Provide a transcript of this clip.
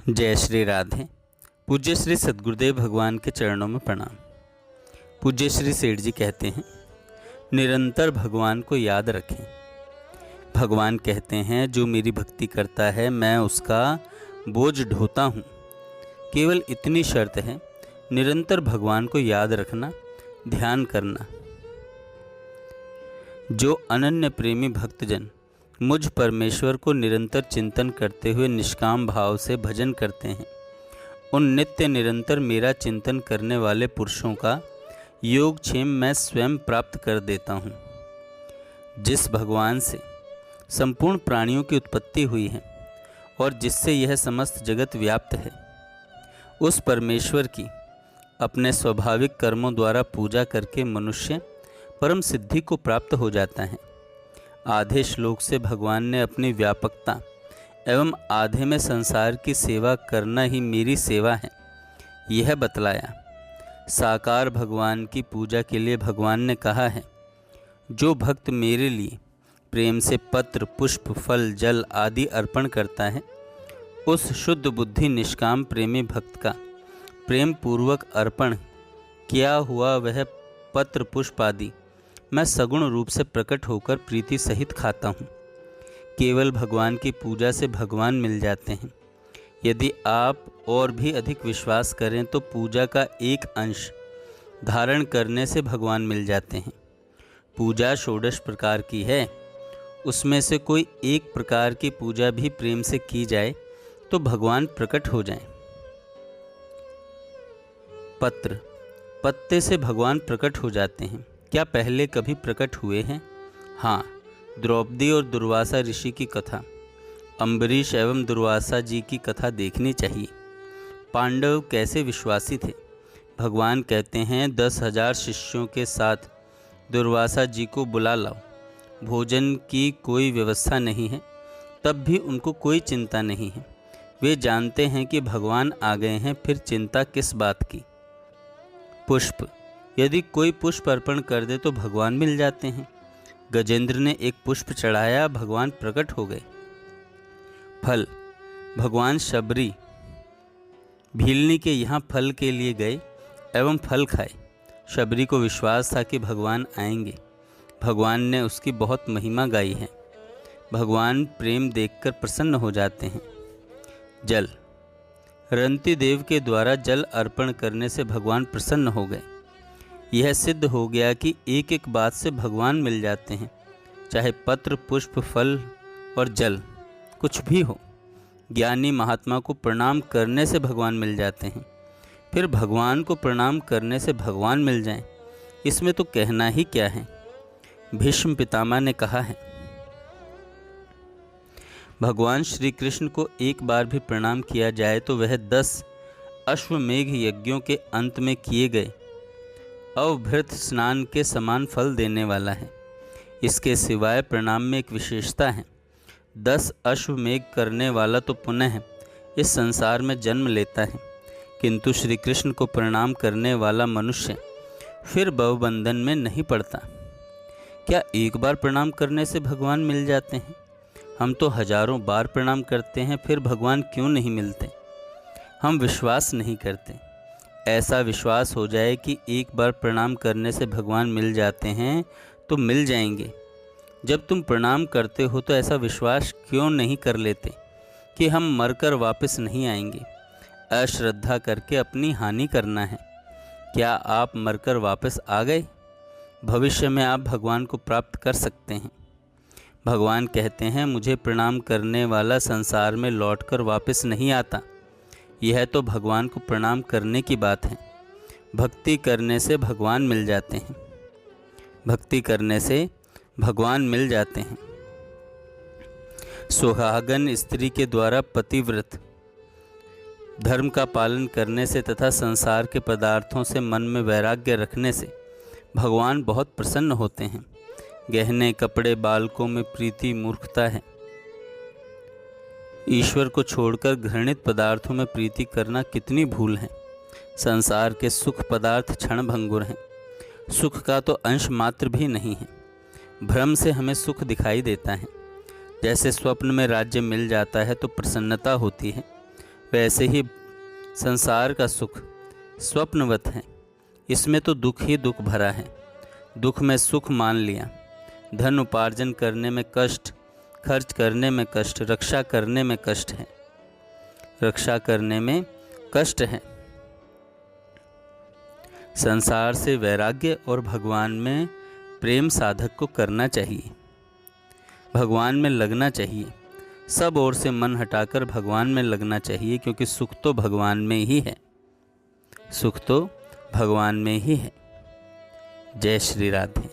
जय श्री राधे। पूज्य श्री सद्गुरुदेव भगवान के चरणों में प्रणाम। पूज्य श्री सेठ जी कहते हैं, निरंतर भगवान को याद रखें। भगवान कहते हैं, जो मेरी भक्ति करता है मैं उसका बोझ ढोता हूँ। केवल इतनी शर्त है, निरंतर भगवान को याद रखना, ध्यान करना। जो अनन्य प्रेमी भक्तजन मुझ परमेश्वर को निरंतर चिंतन करते हुए निष्काम भाव से भजन करते हैं, उन नित्य निरंतर मेरा चिंतन करने वाले पुरुषों का योगक्षेम मैं स्वयं प्राप्त कर देता हूँ। जिस भगवान से संपूर्ण प्राणियों की उत्पत्ति हुई है और जिससे यह समस्त जगत व्याप्त है, उस परमेश्वर की अपने स्वाभाविक कर्मों द्वारा पूजा करके मनुष्य परम सिद्धि को प्राप्त हो जाता है। आधे श्लोक से भगवान ने अपनी व्यापकता एवं आधे में संसार की सेवा करना ही मेरी सेवा है, यह बतलाया। साकार भगवान की पूजा के लिए भगवान ने कहा है, जो भक्त मेरे लिए प्रेम से पत्र, पुष्प, फल, जल आदि अर्पण करता है, उस शुद्ध बुद्धि निष्काम प्रेमी भक्त का प्रेम पूर्वक अर्पण किया हुआ वह पत्र, पुष्प आदि मैं सगुण रूप से प्रकट होकर प्रीति सहित खाता हूँ। केवल भगवान की पूजा से भगवान मिल जाते हैं। यदि आप और भी अधिक विश्वास करें तो पूजा का एक अंश धारण करने से भगवान मिल जाते हैं। पूजा 16 प्रकार की है, उसमें से कोई एक प्रकार की पूजा भी प्रेम से की जाए तो भगवान प्रकट हो जाएं। पत्र, पत्ते से भगवान प्रकट हो जाते हैं। क्या पहले कभी प्रकट हुए हैं? हाँ, द्रौपदी और दुर्वासा ऋषि की कथा, अम्बरीश एवं दुर्वासा जी की कथा देखनी चाहिए। पांडव कैसे विश्वासी थे। भगवान कहते हैं, 10,000 शिष्यों के साथ दुर्वासा जी को बुला लाओ। भोजन की कोई व्यवस्था नहीं है, तब भी उनको कोई चिंता नहीं है। वे जानते हैं कि भगवान आ गए हैं, फिर चिंता किस बात की। पुष्प, यदि कोई पुष्प अर्पण कर दे तो भगवान मिल जाते हैं। गजेंद्र ने एक पुष्प चढ़ाया, भगवान प्रकट हो गए। फल, भगवान शबरी भीलनी के यहाँ फल के लिए गए एवं फल खाए। शबरी को विश्वास था कि भगवान आएंगे। भगवान ने उसकी बहुत महिमा गाई है। भगवान प्रेम देखकर प्रसन्न हो जाते हैं। जल, रंती देव के द्वारा जल अर्पण करने से भगवान प्रसन्न हो गए। यह सिद्ध हो गया कि एक एक बात से भगवान मिल जाते हैं, चाहे पत्र, पुष्प, फल और जल कुछ भी हो। ज्ञानी महात्मा को प्रणाम करने से भगवान मिल जाते हैं, फिर भगवान को प्रणाम करने से भगवान मिल जाएं, इसमें तो कहना ही क्या है। भीष्म पितामह ने कहा है, भगवान श्री कृष्ण को एक बार भी प्रणाम किया जाए तो वह 10 अश्वमेघ यज्ञों के अंत में किए गए अवभृत स्नान के समान फल देने वाला है। इसके सिवाय प्रणाम में एक विशेषता है। 10 अश्वमेघ करने वाला तो पुनः इस संसार में जन्म लेता है, किंतु श्री कृष्ण को प्रणाम करने वाला मनुष्य फिर भवबंधन में नहीं पड़ता। क्या एक बार प्रणाम करने से भगवान मिल जाते हैं? हम तो हजारों बार प्रणाम करते हैं, फिर भगवान क्यों नहीं मिलते? हम विश्वास नहीं करते। ऐसा विश्वास हो जाए कि एक बार प्रणाम करने से भगवान मिल जाते हैं तो मिल जाएंगे। जब तुम प्रणाम करते हो तो ऐसा विश्वास क्यों नहीं कर लेते कि हम मरकर वापस नहीं आएंगे? अश्रद्धा करके अपनी हानि करना है। क्या आप मरकर वापस आ गए? भविष्य में आप भगवान को प्राप्त कर सकते हैं। भगवान कहते हैं, मुझे प्रणाम करने वाला संसार में लौटकर वापस नहीं आता। यह तो भगवान को प्रणाम करने की बात है। भक्ति करने से भगवान मिल जाते हैं। भक्ति करने से भगवान मिल जाते हैं। सुहागन स्त्री के द्वारा पतिव्रत धर्म का पालन करने से तथा संसार के पदार्थों से मन में वैराग्य रखने से भगवान बहुत प्रसन्न होते हैं। गहने, कपड़े, बालकों में प्रीति मूर्खता है। ईश्वर को छोड़कर घृणित पदार्थों में प्रीति करना कितनी भूल है। संसार के सुख पदार्थ क्षणभंगुर हैं, सुख का तो अंश मात्र भी नहीं है। भ्रम से हमें सुख दिखाई देता है। जैसे स्वप्न में राज्य मिल जाता है तो प्रसन्नता होती है, वैसे ही संसार का सुख स्वप्नवत है, इसमें तो दुख ही दुख भरा है। दुख में सुख मान लिया। धन उपार्जन करने में कष्ट, खर्च करने में कष्ट, रक्षा करने में कष्ट है, रक्षा करने में कष्ट है। संसार से वैराग्य और भगवान में प्रेम साधक को करना चाहिए, भगवान में लगना चाहिए। सब ओर से मन हटाकर भगवान में लगना चाहिए, क्योंकि सुख तो भगवान में ही है, सुख तो भगवान में ही है। जय श्री राधे।